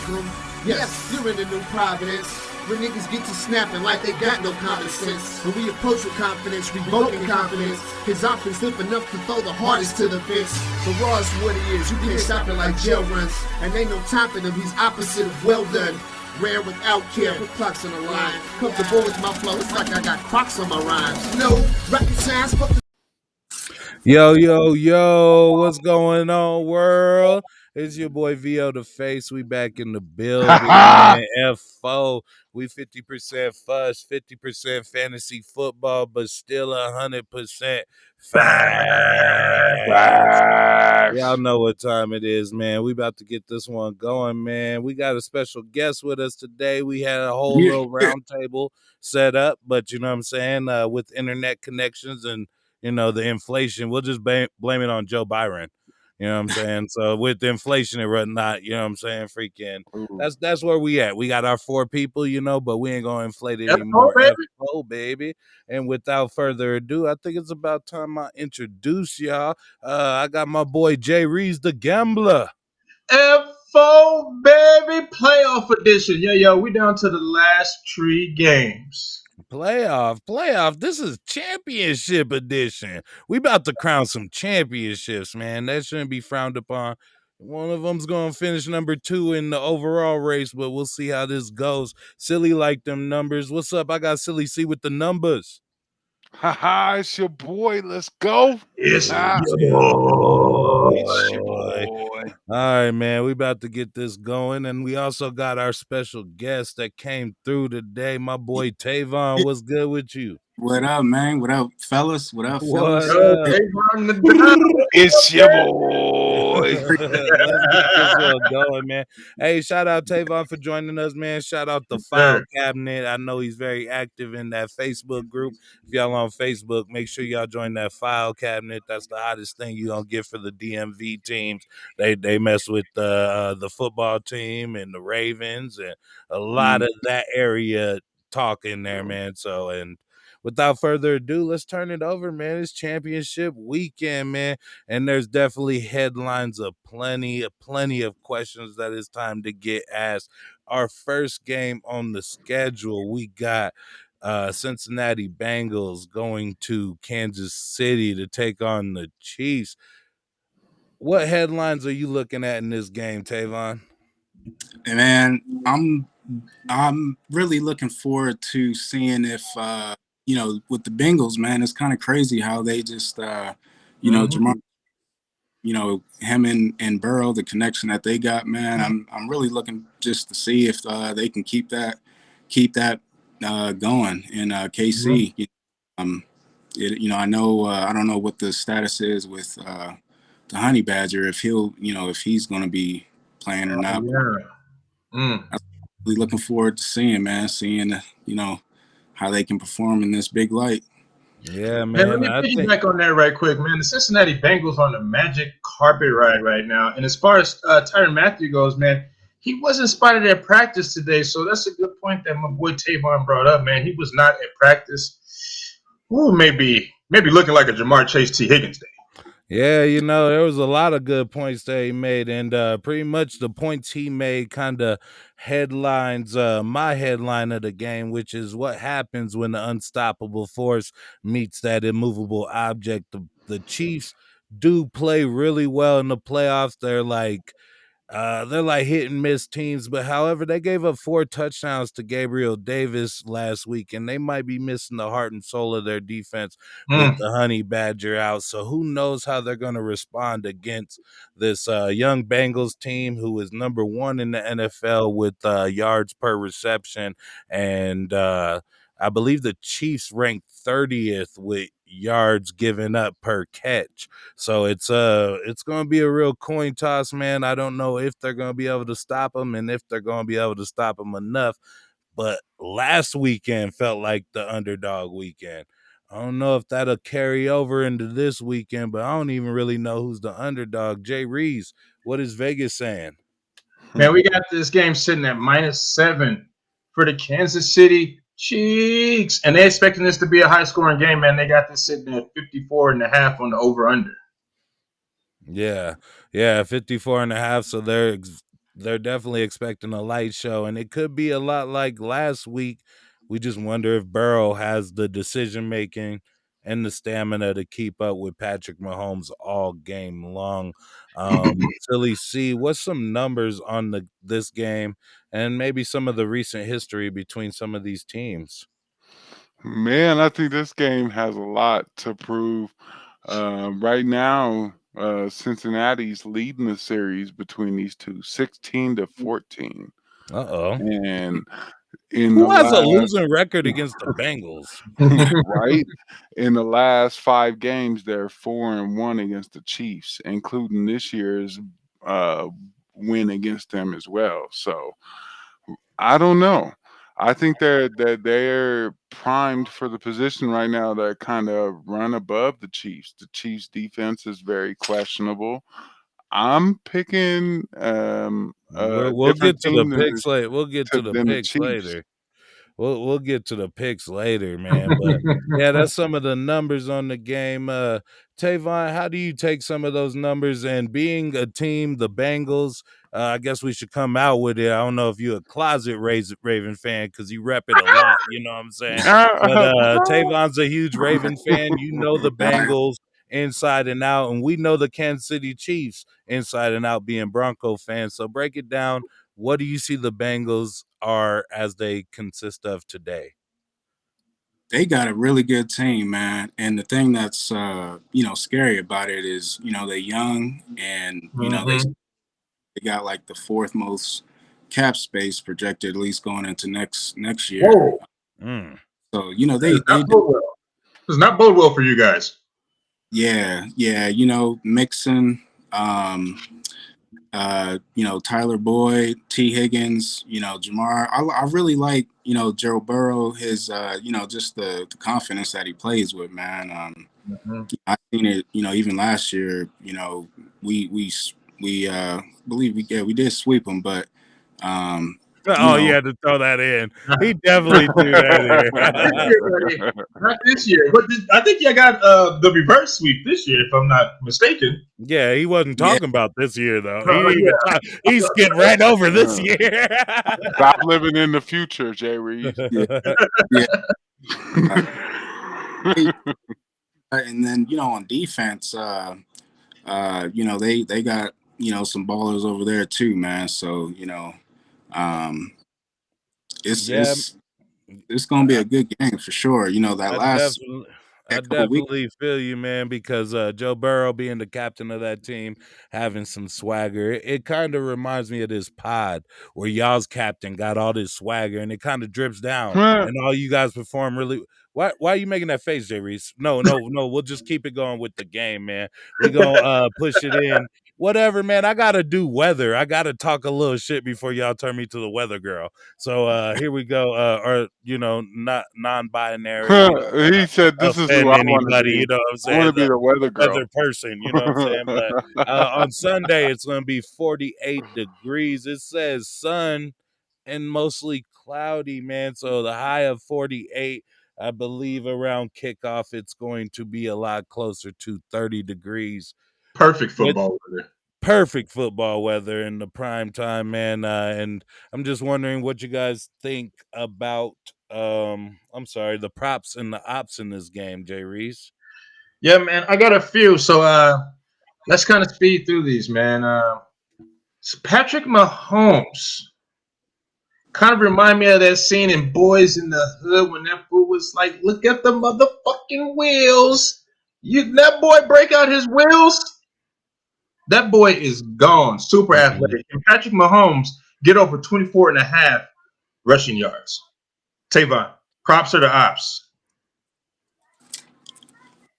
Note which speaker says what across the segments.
Speaker 1: room. Yes, you're in the new Providence, where niggas get to snapping like they got no common sense. When we approach with confidence, revoking confidence. His offense limp enough to throw the hardest to the fence. So raw is what he is, you can't stop it like jail runs. And ain't no topping him, he's opposite of well done. Rare without care, put clocks on the line. Comfortable with my flow, it's like I got Crocs on my rhymes. No, rocket science, fuck the
Speaker 2: Yo, what's going on, world? It's your boy VO the Face. We back in the building, man. F4. We 50% fuss, 50% fantasy football, but still 100% facts. Y'all know what time it is, man. We about to get this one going, man. We got a special guest with us today. We had a whole little round table set up, but you know what I'm saying? With internet connections and the inflation, we'll just blame it on Joe Byron. You know what I'm saying? So with the inflation and whatnot, you know what I'm saying? Freaking, that's where we at. We got our 4 people, but we ain't gonna inflate it anymore. F-O, baby. And without further ado, I think it's about time I introduce y'all. I got my boy Jay Reeves, the gambler.
Speaker 3: F4 baby, playoff edition. Yo, we down to the last 3 games.
Speaker 2: Playoff. This is championship edition. We about to crown some championships, man. That shouldn't be frowned upon. One of them's going to finish number 2 in the overall race, but we'll see how this goes. Silly like them numbers. What's up? I got Silly C with the numbers.
Speaker 4: Haha, it's your boy. Let's go.
Speaker 3: It's
Speaker 2: It's your boy. All right, man. We about to get this going. And we also got our special guest that came through today. My boy Tavon. What's good with you?
Speaker 5: What up, man? What up, fellas? What up, fellas?
Speaker 4: It's your boy.
Speaker 2: Let's get this one going, man. Hey, shout out Tavon for joining us, man. Shout out the File Cabinet. I know he's very active in that Facebook group. If y'all on Facebook, make sure y'all join that File Cabinet. That's the hottest thing you gonna get for the DMV teams. They mess with the football team and the Ravens and a lot of that area talk in there, man. So and without further ado, let's turn it over, man. It's championship weekend, man. And there's definitely headlines of plenty of questions that it's time to get asked. Our first game on the schedule, we got Cincinnati Bengals going to Kansas City to take on the Chiefs. What headlines are you looking at in this game, Tavon?
Speaker 5: Man, I'm really looking forward to seeing if with the Bengals, man, it's kind of crazy how they just Jamar, him and Burrow, the connection that they got, man. I'm really looking just to see if they can keep that going in KC. I know I don't know what the status is with the Honey Badger, if he's going to be playing or not. I'm really looking forward to seeing how they can perform in this big light.
Speaker 2: Yeah, man.
Speaker 3: Let me piggyback on that right quick, man. The Cincinnati Bengals on the magic carpet ride right now. And as far as Tyrann Mathieu goes, man, he wasn't spotted at practice today. So that's a good point that my boy Tavon brought up, man. He was not at practice. Ooh, maybe looking like a Jamar Chase T. Higgins day.
Speaker 2: Yeah, there was a lot of good points that he made, and pretty much the points he made kind of headlines my headline of the game, which is what happens when the unstoppable force meets that immovable object. The Chiefs do play really well in the playoffs. They're like hit and miss teams, but however, they gave up 4 touchdowns to Gabriel Davis last week, and they might be missing the heart and soul of their defense with the Honey Badger out. So who knows how they're going to respond against this young Bengals team, who is number 1 in the NFL with yards per reception, and I believe the Chiefs ranked 30th with yards given up per catch. So it's going to be a real coin toss, man. I don't know if they're going to be able to stop them and if they're going to be able to stop them enough. But last weekend felt like the underdog weekend. I don't know if that'll carry over into this weekend, but I don't even really know who's the underdog. Jay Reeves, what is Vegas saying?
Speaker 3: Man, we got this game sitting at -7 for the Kansas City Chiefs, and they're expecting this to be a high-scoring game, man. They got this sitting at 54.5 on the over-under.
Speaker 2: Yeah, 54.5. So they're they're definitely expecting a light show, and it could be a lot like last week. We just wonder if Burrow has the decision making and the stamina to keep up with Patrick Mahomes all game long. Silly C, what's some numbers on this game and maybe some of the recent history between some of these teams?
Speaker 4: Man, I think this game has a lot to prove. Right now, Cincinnati's leading the series between these two, 16-14.
Speaker 2: Uh-oh.
Speaker 4: And in the
Speaker 2: Who has a
Speaker 4: last
Speaker 2: losing record against the Bengals?
Speaker 4: right, in the last 5 games, they're 4-1 against the Chiefs, including this year's uh, win against them as well. So I don't know. I think they're primed for the position right now that kind of run above the Chiefs. The Chiefs' defense is very questionable. I'm picking a
Speaker 2: We'll
Speaker 4: different
Speaker 2: get to the
Speaker 4: team
Speaker 2: picks later. We'll get to the
Speaker 4: than the
Speaker 2: picks
Speaker 4: Chiefs.
Speaker 2: later. We'll get to the picks later, man. But yeah, that's some of the numbers on the game. Tavon, how do you take some of those numbers and being a team, the Bengals? I guess we should come out with it. I don't know if you're a closet Raven fan because you rep it a lot. You know what I'm saying? But Tavon's a huge Raven fan. You know the Bengals inside and out, and we know the Kansas City Chiefs inside and out being Bronco fans. So break it down. What do you see the Bengals are as they consist of today?
Speaker 5: They got a really good team, man. And the thing that's scary about it is, they're young and they got like the 4th most cap space projected, at least going into next year.
Speaker 3: Whoa.
Speaker 5: So,
Speaker 3: Does not bode well for you guys.
Speaker 5: Yeah, Mixon, Tyler Boyd, T. Higgins, Jamar. I really like, Joe Burrow, his, just the confidence that he plays with, man. I've seen it, even last year, we believe we did sweep them, but
Speaker 2: you had to throw that in. He definitely threw that
Speaker 3: in. Not this year, but I think you got the reverse sweep this year, if I'm not mistaken.
Speaker 2: Yeah, he wasn't talking about this year though. He skipped right over this year.
Speaker 4: Stop living in the future, Jay Reed.
Speaker 5: And then on defense, they got some ballers over there too, man. So it's gonna be a good game for sure.
Speaker 2: I definitely feel you, man, because Joe Burrow being the captain of that team, having some swagger, it kind of reminds me of this pod where y'all's captain got all this swagger and it kind of drips down and all you guys perform really. Why are you making that face, Jay Reese? No. We'll just keep it going with the game, man. We gonna push it in. Whatever, man. I gotta do weather. I gotta talk a little shit before y'all turn me to the weather girl. So here we go. Or not non-binary.
Speaker 4: He said, "This is who I want to be."
Speaker 2: You know what I'm saying?
Speaker 4: I want to be the weather girl.
Speaker 2: Weather person. You know what I'm saying? But on Sunday it's gonna be 48 degrees. It says sun and mostly cloudy, man. So the high of 48. I believe around kickoff it's going to be a lot closer to 30 degrees.
Speaker 3: Perfect football weather.
Speaker 2: Perfect football weather in the prime time, man. And I'm just wondering what you guys think about the props and the ops in this game, Jay Reese.
Speaker 3: Yeah, man, I got a few. So let's kind of speed through these, man. So Patrick Mahomes kind of remind me of that scene in Boys in the Hood when that fool was like, "Look at the motherfucking wheels." That boy break out his wheels. That boy is gone. Super athletic. And Patrick Mahomes get over 24.5 rushing yards. Tavon, props or the ops?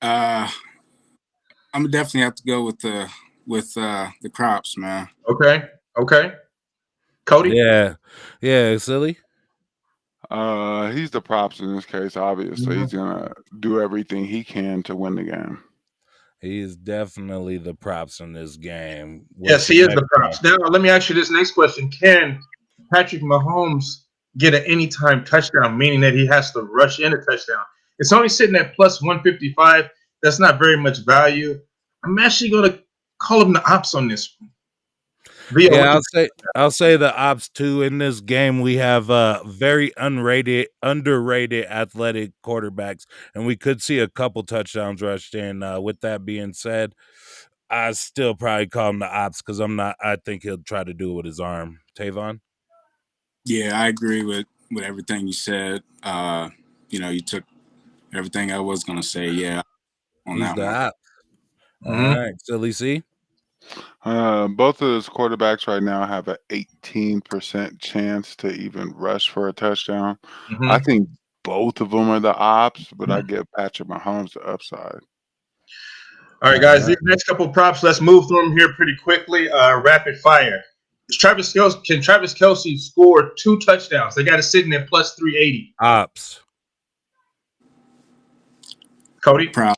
Speaker 5: I'm definitely have to go with the props, man.
Speaker 3: Okay. Cody?
Speaker 2: Yeah, silly.
Speaker 4: He's the props in this case, obviously. He's gonna do everything he can to win the game.
Speaker 2: He is definitely the props in this game.
Speaker 3: Yes, he is the props. Now, let me ask you this next question. Can Patrick Mahomes get an anytime touchdown, meaning that he has to rush in a touchdown? It's only sitting at plus 155. That's not very much value. I'm actually going to call him the ops on this one. Vio,
Speaker 2: Yeah,
Speaker 3: what you
Speaker 2: I'll say the ops too. In this game, we have very underrated athletic quarterbacks, and we could see a couple touchdowns rushed in. With that being said, I still probably call him the ops because I think he'll try to do it with his arm. Tavon,
Speaker 5: Yeah, I agree with everything you said. You took everything I was gonna say. Yeah, on
Speaker 2: he's
Speaker 5: that
Speaker 2: the
Speaker 5: one.
Speaker 2: ops. All
Speaker 3: Mhm.
Speaker 2: right, Silly C.
Speaker 4: Both of those quarterbacks right now have an 18% chance to even rush for a touchdown. I
Speaker 3: Mhm.
Speaker 4: think both of them are the ops, but I give Patrick Mahomes the upside.
Speaker 3: All right,
Speaker 2: All
Speaker 3: guys.
Speaker 2: right.
Speaker 3: These next couple props, let's move through them here pretty quickly. Rapid fire. Can Travis Kelsey score 2 touchdowns? They got it sitting at plus 380.
Speaker 2: Ops.
Speaker 3: Cody.
Speaker 5: Proud.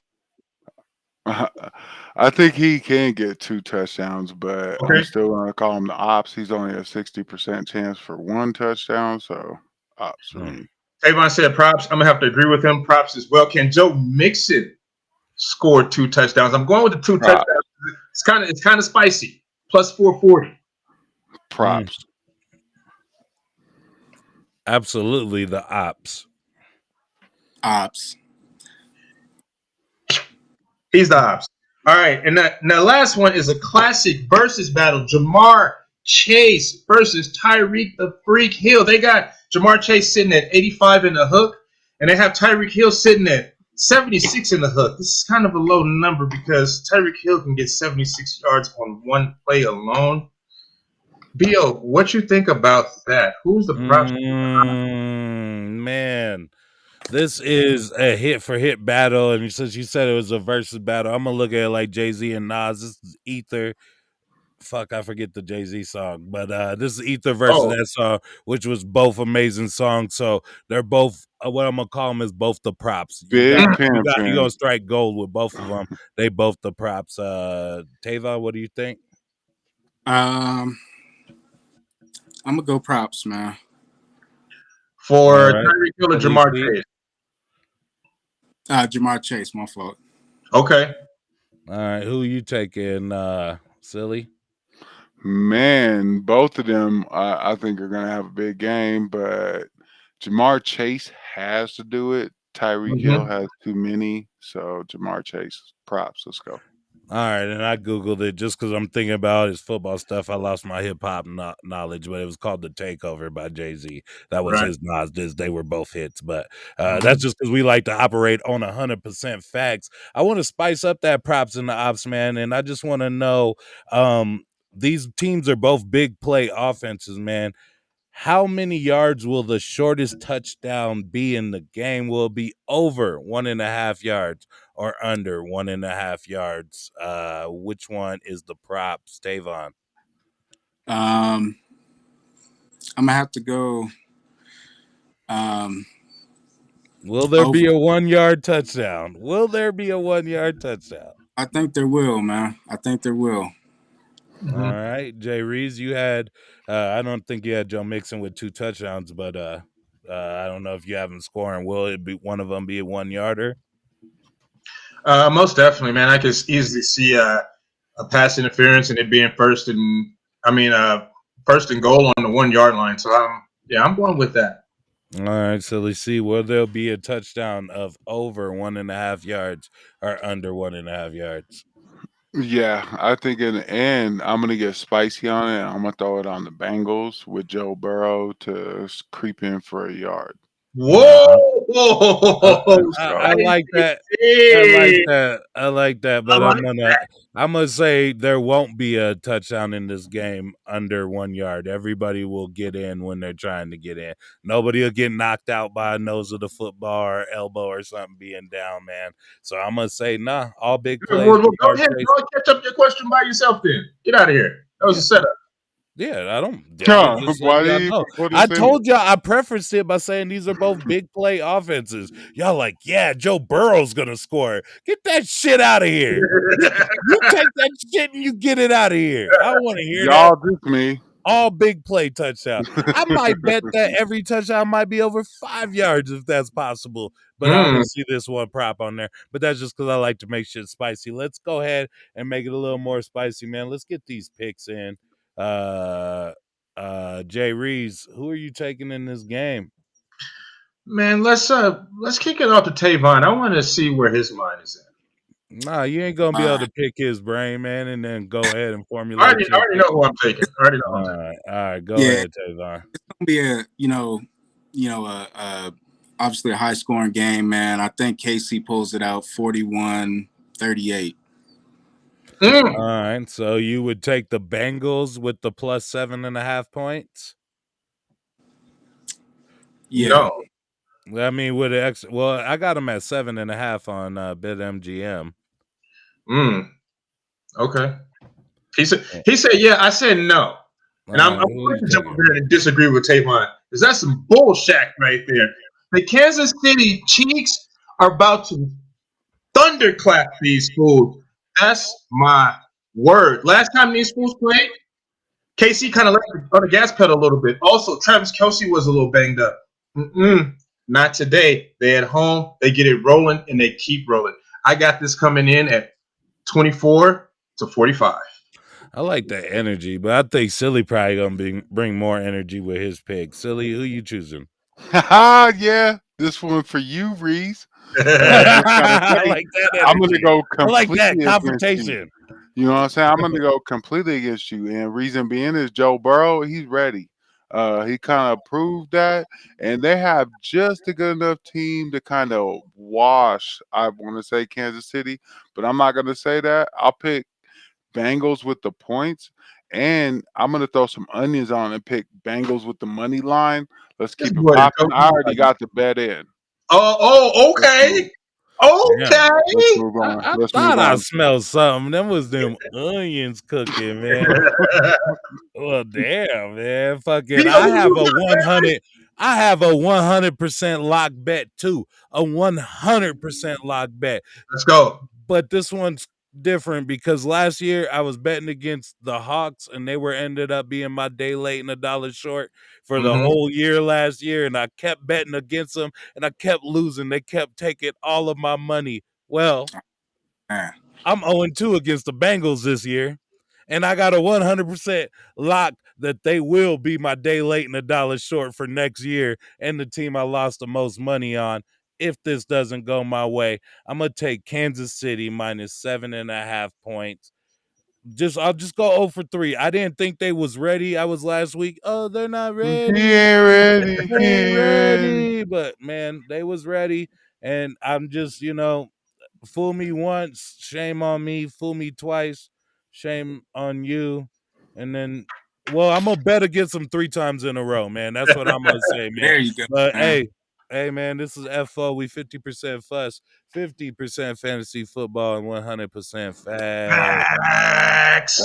Speaker 4: I think he can get 2 touchdowns, but I'm
Speaker 3: Okay.
Speaker 4: still gonna call him the ops. He's only a 60% chance for 1 touchdown, so ops for me.
Speaker 3: Tavon said props. I'm gonna have to agree with him. Props as well. Can Joe Mixon score 2 touchdowns? I'm going with the 2 touchdowns.
Speaker 4: Props.
Speaker 3: It's kind of spicy. Plus 440.
Speaker 4: Props.
Speaker 2: Absolutely the ops.
Speaker 5: Ops.
Speaker 3: He's the ops. All right, and the last one is a classic versus battle: Jamar Chase versus Tyreek the Freak Hill. They got Jamar Chase sitting at 85 in the hook, and they have Tyreek Hill sitting at 76 in the hook. This is kind of a low number because Tyreek Hill can get 76 yards on one play alone. Bo, what you think about that? Who's the props?
Speaker 2: Man, this is a hit for hit battle, and since you said it was a versus battle, I'm gonna look at it like Jay-Z and Nas. This is Ether. Fuck, I forget the Jay-Z song, but this is Ether versus
Speaker 3: Oh,
Speaker 2: that song, which was both amazing songs. So they're both what I'm gonna call them is both the props.
Speaker 4: Big
Speaker 2: You
Speaker 4: Pimpin'.
Speaker 2: gonna strike gold with both of them. They both the props. Tavon, what do you think?
Speaker 5: I'm gonna go props, man.
Speaker 3: for
Speaker 2: All right,
Speaker 3: Tyreek Hill or Jamar
Speaker 2: Khaleesi.
Speaker 3: Chase?
Speaker 5: Jamar Chase, my fault.
Speaker 3: Okay.
Speaker 2: All right, who you taking, Silly?
Speaker 4: Man, both of them I think are gonna have a big game, but Jamar Chase has to do it. Tyreek Hill
Speaker 3: Mhm.
Speaker 4: has too many, so Jamar Chase props. Let's go.
Speaker 2: All right, and I googled it just because I'm thinking about his football stuff. I lost my hip hop knowledge, but it was called "The Takeover" by Jay-Z. That was
Speaker 3: Right.
Speaker 2: his Nas diss. They were both hits, but
Speaker 3: Mhm.
Speaker 2: that's just because we like to operate on 100% facts. I want to spice up that props in the ops, man, and I just want to know. These teams are both big play offenses, man. How many yards will the shortest touchdown be in the game? Will it be over 1.5 yards or under 1.5 yards? Which one is the props, Tavon?
Speaker 5: I'm gonna have to go. Um,
Speaker 2: Will there
Speaker 5: over.
Speaker 2: be a 1 yard touchdown? Will there be a 1 yard touchdown?
Speaker 5: I think there will, man. I think there will.
Speaker 2: All
Speaker 3: Mhm.
Speaker 2: right, Jay Reeves, you had. I don't think you had Joe Mixon with 2 touchdowns, but I don't know if you have him scoring. Will it be one of them be a 1 yarder?
Speaker 3: Most definitely, man. I could easily see a pass interference and it being first and goal on the 1 yard line. So I'm going with that.
Speaker 2: All right, so let's see. Will there be a touchdown of over 1.5 yards or under 1.5 yards?
Speaker 4: Yeah, I think in the end, I'm gonna get spicy on it. I'm gonna throw it on the Bengals with Joe Burrow to creep in for a yard.
Speaker 2: Uh,
Speaker 3: Whoa!
Speaker 2: I like that. I like
Speaker 3: Spicy.
Speaker 2: that. I like that.
Speaker 3: I
Speaker 2: But
Speaker 3: like
Speaker 2: I'm gonna say there won't be a touchdown in this game under 1 yard. Everybody will get in when they're trying to get in. Nobody will get knocked out by a nose of the football or elbow or something being down, man. So I'm gonna say nah. All big plays.
Speaker 3: Well, go
Speaker 2: Jamar
Speaker 3: ahead.
Speaker 2: Chase.
Speaker 3: Go catch up your question by yourself. Then get out of here. That was
Speaker 2: Yeah.
Speaker 3: a setup.
Speaker 2: Yeah, I was
Speaker 4: Yeah,
Speaker 2: just
Speaker 4: why
Speaker 2: letting
Speaker 4: do
Speaker 2: y'all
Speaker 4: you
Speaker 2: know.
Speaker 4: put
Speaker 2: I
Speaker 4: us in
Speaker 2: told y'all I prefaced it by saying these are both big play offenses. Y'all like, yeah, Joe Burrow's gonna score. Get that shit out of here. You take that shit and you get it out of here. I don't want to hear that.
Speaker 4: Y'all diss me.
Speaker 2: All big play touchdown. I might bet that every touchdown might be over 5 yards if that's possible. But I
Speaker 3: Mm.
Speaker 2: don't see this one prop on there. But that's just because I like to make shit spicy. Let's go ahead and make it a little more spicy, man. Let's get these picks in. Jay Reeves, who are you taking in this game?
Speaker 3: Man, let's kick it off to Tavon. I want to see where his mind is at.
Speaker 2: Nah, you ain't gonna be able to pick his brain, man, and then go ahead and
Speaker 3: I
Speaker 2: formulate your
Speaker 3: already know who I'm taking. I already know who I'm
Speaker 2: All
Speaker 3: taking.
Speaker 2: right, go
Speaker 5: Yeah.
Speaker 2: ahead, Tavon.
Speaker 5: It's gonna be obviously a high scoring game, man. I think KC pulls it out 41-38.
Speaker 3: Mm.
Speaker 2: All right, so you would take the Bengals with the plus 7.5 points?
Speaker 5: Yeah.
Speaker 3: No.
Speaker 2: I mean, with well, I got them at 7.5 on BetMGM.
Speaker 3: Okay. He said, yeah. I said no. And I'm going to jump over here and disagree with Tavon, because that's some bullshit right there. The Kansas City Chiefs are about to thunderclap these fools. That's my word. Last time these fools played, KC kind of left on the gas pedal a little bit. Also, Travis Kelce was a little banged up. Not today. They at home. They get it rolling, and they keep rolling. I got this coming in at 24-45.
Speaker 2: I like the energy, but I think Silly probably gonna bring more energy with his pick. Silly, who you choosing?
Speaker 4: Yeah, this one for you, Reese.
Speaker 2: I like that energy.
Speaker 4: I'm gonna go completely
Speaker 2: I like that
Speaker 4: against
Speaker 2: confrontation.
Speaker 4: You know what I'm saying? I'm gonna go completely against you, and reason being is Joe Burrow. He's ready. He kind of proved that, and they have just a good enough team to kind of wash. I want to say Kansas City, but I'm not gonna say that. I'll pick Bengals with the points, and I'm gonna throw some onions on and pick Bengals with the money line. Let's keep it popping. I already got the bet in.
Speaker 3: Oh, okay. Okay.
Speaker 4: Let's move on.
Speaker 2: I thought I smelled something. Them was them onions cooking, man. Well, damn, man. Fucking, I have a 100. I have a 100% lock bet too. A 100% lock bet.
Speaker 3: Let's go.
Speaker 2: But this one's different because last year I was betting against the Hawks and they were ended up being my day late and $1 short for the whole year last year, and I kept betting against them and I kept losing. They kept taking all of my money. Well, I'm 0-2 against the Bengals this year, and I got a 100% lock that they will be my day late and $1 short for next year, and the team I lost the most money on. If this doesn't go my way, I'm gonna take Kansas City minus 7.5 points. I'll just go 0 for 3. I didn't think they was ready. I was last week. Oh, they're not ready.
Speaker 4: He ain't
Speaker 2: They ready. But man, they was ready, and I'm just fool me once, shame on me. Fool me twice, shame on you. And then, well, I'm gonna bet against them 3 times in a row, man. That's what I'm gonna say, man.
Speaker 5: There you go.
Speaker 2: But hey, man, this is FO. We 50% fuss, 50% fantasy football, and 100% facts.